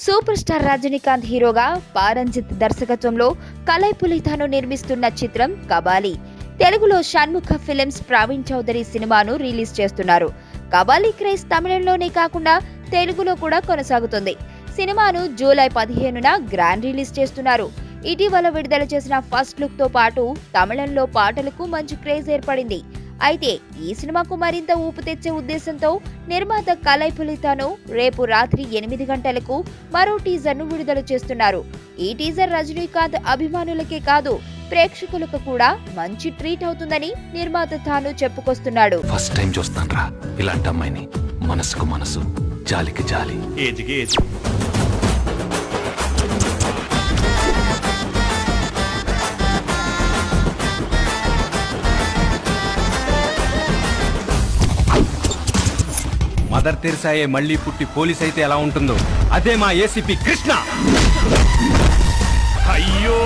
Super star Rajinikanth హీరోగా పారంజిత్ దర్శకత్వంలో కలైపులితాను నిర్మిస్తున్న చిత్రం కబాలి. తెలుగులో షణ్ముఖ ఫిలిమ్స్ ప్రవీణ్ చౌదరి సినిమాను రిలీజ్ చేస్తున్నారు. కబాలి క్రేజ్ తమిళంలోనే కాకుండా తెలుగులో కూడా కొనసాగుతుంది. సినిమాను జూలై 15న గ్రాండ్ రిలీజ్ చేస్తున్నారు. ఇటీవల విడుదల చేసిన ఫస్ట్ లుక్ తో పాటు తమిళంలో పాటలకు మంచి క్రేజ్ ఏర్పడింది. అయితే ఈ సినిమాకు మరింత ఊపు తెచ్చే ఉద్దేశంతో నిర్మాత కలైపులితాను రేపు రాత్రి 8 గంటలకు మరో టీజర్ ను విడుదల చేస్తున్నారు. ఈ టీజర్ రజనీకాంత్ అభిమానులకే కాదు ప్రేక్షకులకు కూడా మంచి ట్రీట్ అవుతుందని నిర్మాత తాను చెప్పుకొస్తున్నాడు. ఫస్ట్ టైం చూస్తాన్రా ఇలాంటి అమ్మాయిని, మనసుకు మనసు, జాలికి జాలి. ఏజ్కి ఏజ్. మదర్ తెరిసాయే మళ్ళీ పుట్టి పోలీస్ అయితే ఎలా ఉంటుందో అదే మా ఏసీపీ కృష్ణ. అయ్యో